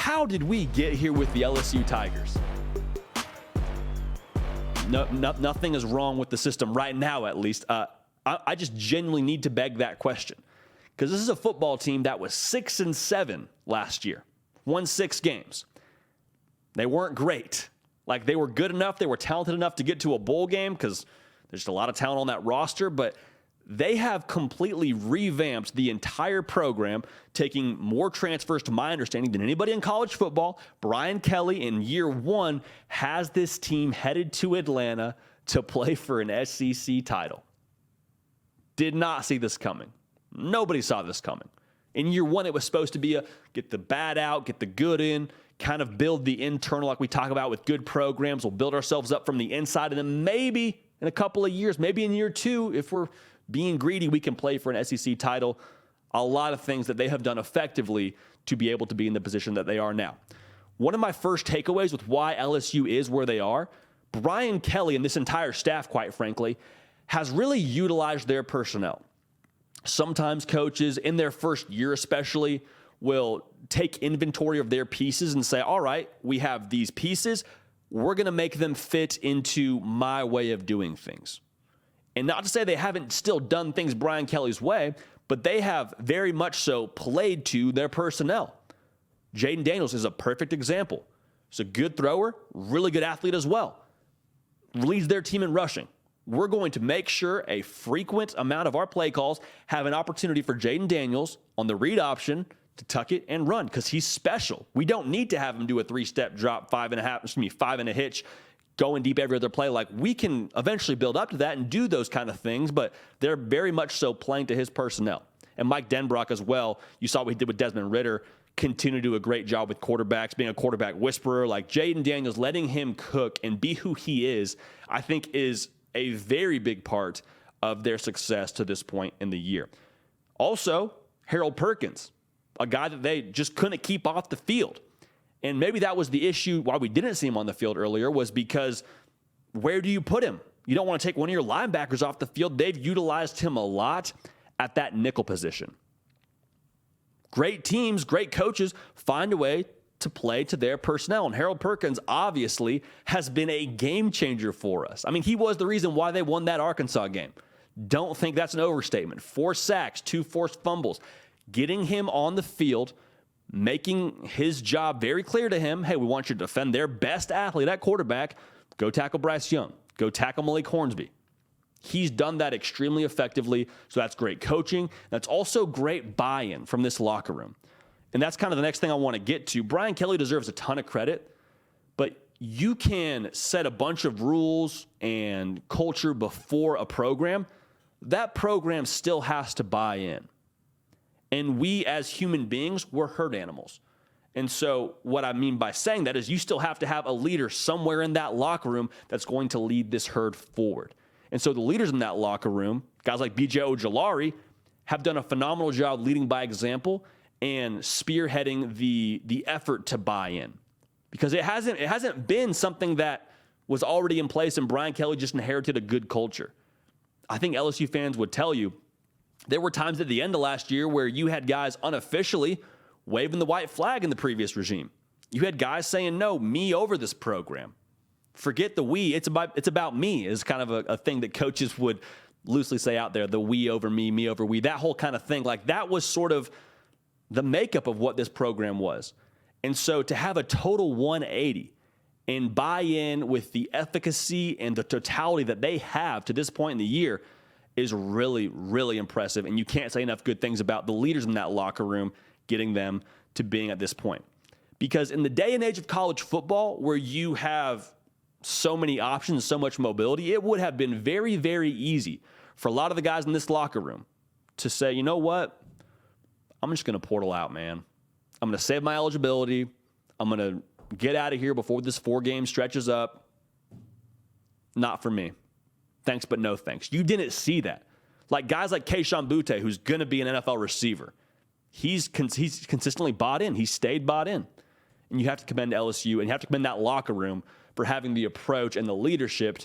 how did we get here with the LSU Tigers? Nothing is wrong with the system right now, at least. I just genuinely need to beg that question, because this is a football team that was 6-7 last year, won 6 games. They weren't great. Like, they were good enough, they were talented enough to get to a bowl game, because there's just a lot of talent on that roster, but they have completely revamped the entire program, taking more transfers, to my understanding, than anybody in college football. Brian Kelly, in year 1, has this team headed to Atlanta to play for an SEC title. Did not see this coming. Nobody saw this coming. In year 1, it was supposed to be get the bad out, get the good in, kind of build the internal, like we talk about with good programs. We'll build ourselves up from the inside, and then maybe in a couple of years, maybe in year 2, if we're being greedy, we can play for an SEC title. A lot of things that they have done effectively to be able to be in the position that they are now. One of my first takeaways with why LSU is where they are, Brian Kelly and this entire staff, quite frankly, has really utilized their personnel. Sometimes coaches, in their first year especially, will take inventory of their pieces and say, all right, we have these pieces. We're going to make them fit into my way of doing things. And not to say they haven't still done things Brian Kelly's way, but they have very much so played to their personnel. Jaden Daniels is a perfect example. He's a good thrower, really good athlete as well. Leads their team in rushing. We're going to make sure a frequent amount of our play calls have an opportunity for Jaden Daniels on the read option to tuck it and run, because he's special. We don't need to have him do a 3-step drop, 5 and a hitch, going deep every other play. Like, we can eventually build up to that and do those kind of things, but they're very much so playing to his personnel. And Mike Denbrock as well, you saw what he did with Desmond Ridder, continue to do a great job with quarterbacks, being a quarterback whisperer. Like, Jaden Daniels, letting him cook and be who he is, I think is a very big part of their success to this point in the year. Also, Harold Perkins, a guy that they just couldn't keep off the field. And maybe that was the issue why we didn't see him on the field earlier, was because where do you put him? You don't want to take one of your linebackers off the field. They've utilized him a lot at that nickel position. Great teams, great coaches find a way to play to their personnel. And Harold Perkins obviously has been a game changer for us. I mean, he was the reason why they won that Arkansas game. Don't think that's an overstatement. 4 sacks, 2 forced fumbles. Getting him on the field, making his job very clear to him, hey, we want you to defend their best athlete at quarterback. Go tackle Bryce Young. Go tackle Malik Hornsby. He's done that extremely effectively, so that's great coaching. That's also great buy-in from this locker room. And that's kind of the next thing I want to get to. Brian Kelly deserves a ton of credit, but you can set a bunch of rules and culture before a program. That program still has to buy in. And we as human beings, we're herd animals. And so what I mean by saying that is you still have to have a leader somewhere in that locker room that's going to lead this herd forward. And so the leaders in that locker room, guys like B.J. Ojulari, have done a phenomenal job leading by example and spearheading the effort to buy in. Because it hasn't been something that was already in place and Brian Kelly just inherited a good culture. I think LSU fans would tell you there were times at the end of last year where you had guys unofficially waving the white flag in the previous regime. You had guys saying, no, me over this program. Forget the we, it's about me is kind of a thing that coaches would loosely say out there, the we over me over we, that whole kind of thing. Like, that was sort of the makeup of what this program was. And so to have a total 180 and buy in with the efficacy and the totality that they have to this point in the year is really, really impressive. And you can't say enough good things about the leaders in that locker room getting them to being at this point. Because in the day and age of college football, where you have so many options, so much mobility, it would have been very, very easy for a lot of the guys in this locker room to say, you know what? I'm just going to portal out, man. I'm going to save my eligibility. I'm going to get out of here before this 4-game stretches up. Not for me. Thanks, but no thanks. You didn't see that. Like guys like Keyshawn Boutte, who's going to be an NFL receiver. He's consistently bought in. He stayed bought in. And you have to commend LSU and you have to commend that locker room for having the approach and the leadership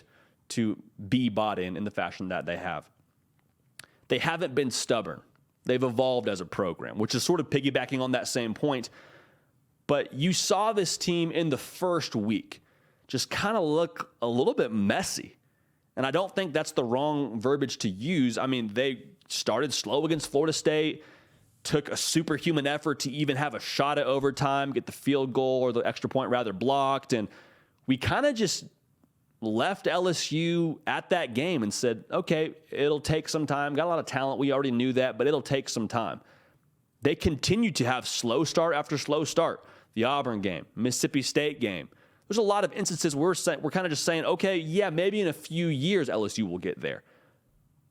to be bought in the fashion that they have. They haven't been stubborn. They've evolved as a program, which is sort of piggybacking on that same point. But you saw this team in the first week just kind of look a little bit messy. And I don't think that's the wrong verbiage to use. I mean, they started slow against Florida State, took a superhuman effort to even have a shot at overtime, get the field goal or the extra point rather blocked. And we kind of just left LSU at that game and said, okay, it'll take some time. Got a lot of talent. We already knew that, but it'll take some time. They continued to have slow start after slow start. The Auburn game, Mississippi State game. There's a lot of instances we're kind of just saying, okay, yeah, maybe in a few years LSU will get there.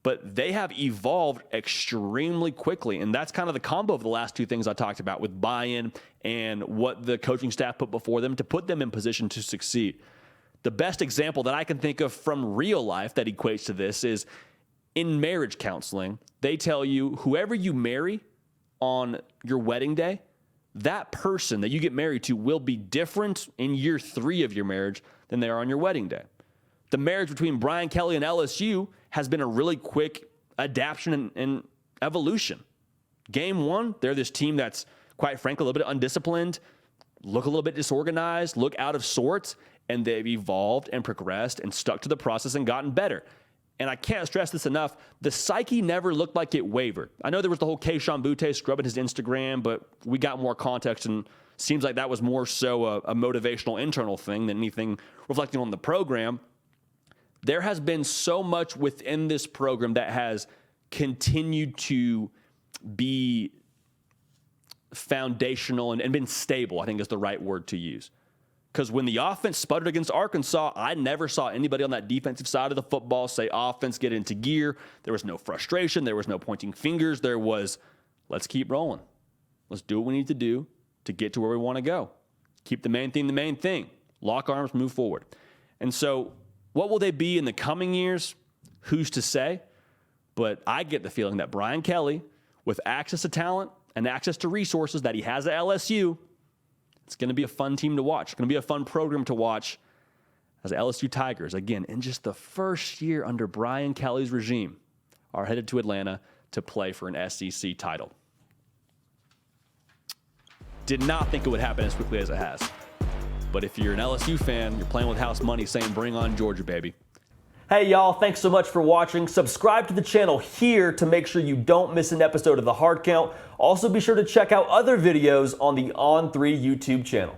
But they have evolved extremely quickly, and that's kind of the combo of the last two things I talked about with buy-in and what the coaching staff put before them to put them in position to succeed. The best example that I can think of from real life that equates to this is in marriage counseling. They tell you whoever you marry on your wedding day, that person that you get married to will be different in year 3 of your marriage than they are on your wedding day. The marriage between Brian Kelly and LSU has been a really quick adaptation and evolution. Game 1, they're this team that's, quite frankly, a little bit undisciplined, look a little bit disorganized, look out of sorts, and they've evolved and progressed and stuck to the process and gotten better. And I can't stress this enough, the psyche never looked like it wavered. I know there was the whole Boutte scrubbing his Instagram, but we got more context and seems like that was more so a motivational internal thing than anything reflecting on the program. There has been so much within this program that has continued to be foundational and been stable, I think is the right word to use. Because when the offense sputtered against Arkansas, I never saw anybody on that defensive side of the football say offense, get into gear. There was no frustration. There was no pointing fingers. There was, let's keep rolling. Let's do what we need to do to get to where we want to go. Keep the main thing the main thing. Lock arms, move forward. And so what will they be in the coming years? Who's to say? But I get the feeling that Brian Kelly, with access to talent and access to resources that he has at LSU, it's going to be a fun team to watch. It's going to be a fun program to watch as LSU Tigers, again, in just the first year under Brian Kelly's regime, are headed to Atlanta to play for an SEC title. Did not think it would happen as quickly as it has. But if you're an LSU fan, you're playing with house money saying, bring on Georgia, baby. Hey, y'all, thanks so much for watching. Subscribe to the channel here to make sure you don't miss an episode of The Hard Count. Also, be sure to check out other videos on the On3 YouTube channel.